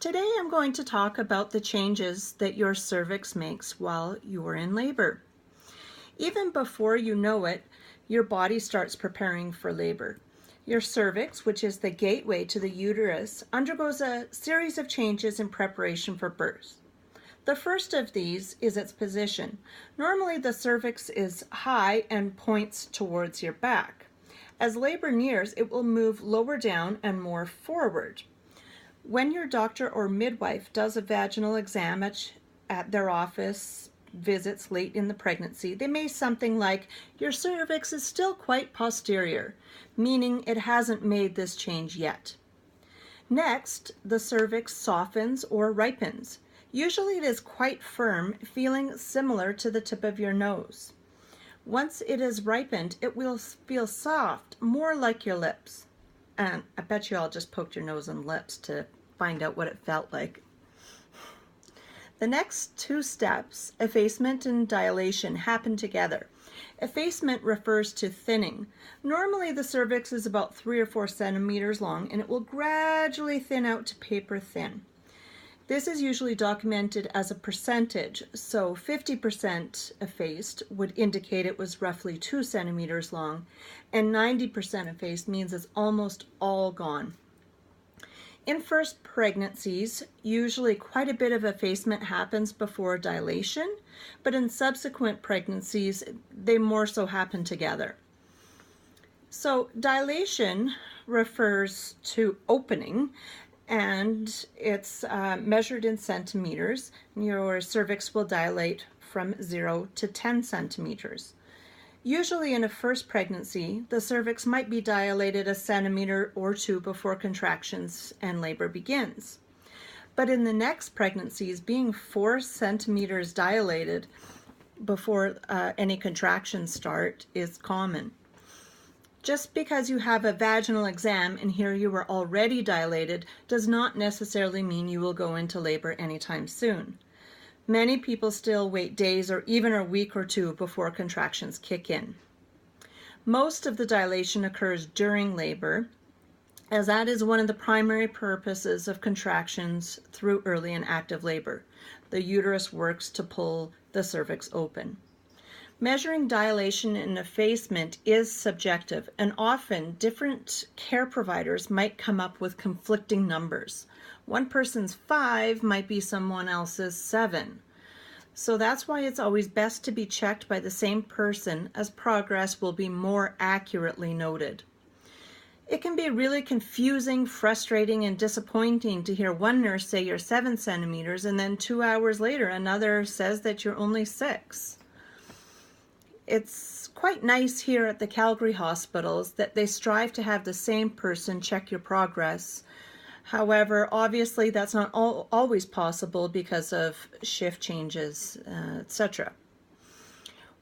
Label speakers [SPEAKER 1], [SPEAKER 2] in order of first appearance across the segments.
[SPEAKER 1] Today I'm going to talk about the changes that your cervix makes while you are in labor. Even before you know it, your body starts preparing for labor. Your cervix, which is the gateway to the uterus, undergoes a series of changes in preparation for birth. The first of these is its position. Normally the cervix is high and points towards your back. As labor nears, it will move lower down and more forward. When your doctor or midwife does a vaginal exam at their office visits late in the pregnancy, they may say something like, "Your cervix is still quite posterior," meaning it hasn't made this change yet. Next, the cervix softens or ripens. Usually it is quite firm, feeling similar to the tip of your nose. Once it is ripened, it will feel soft, more like your lips. And I bet you all just poked your nose and lips to find out what it felt like. The next two steps, effacement and dilation, happen together. Effacement refers to thinning. Normally the cervix is about 3 or 4 centimeters long and it will gradually thin out to paper thin. This is usually documented as a percentage, so 50% effaced would indicate it was roughly 2 centimeters long, and 90% effaced means it's almost all gone. In first pregnancies, usually quite a bit of effacement happens before dilation, but in subsequent pregnancies, they more so happen together. So dilation refers to opening, and it's measured in centimeters. Your cervix will dilate from 0 to 10 centimeters. Usually in a first pregnancy, the cervix might be dilated a centimeter or 2 before contractions and labor begins. But in the next pregnancies, being 4 centimeters dilated before any contractions start is common. Just because you have a vaginal exam and here you were already dilated does not necessarily mean you will go into labor anytime soon. Many people still wait days or even a week or 2 before contractions kick in. Most of the dilation occurs during labor, as that is one of the primary purposes of contractions through early and active labor. The uterus works to pull the cervix open. Measuring dilation and effacement is subjective, and often different care providers might come up with conflicting numbers. One person's 5 might be someone else's 7. So that's why it's always best to be checked by the same person, as progress will be more accurately noted. It can be really confusing, frustrating, and disappointing to hear one nurse say you're 7 centimeters and then 2 hours later another says that you're only 6. It's quite nice here at the Calgary hospitals that they strive to have the same person check your progress. However, obviously that's not always possible because of shift changes, etc.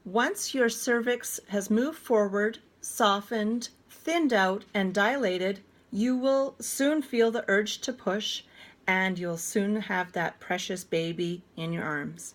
[SPEAKER 1] Once your cervix has moved forward, softened, thinned out, and dilated, you will soon feel the urge to push, and you'll soon have that precious baby in your arms.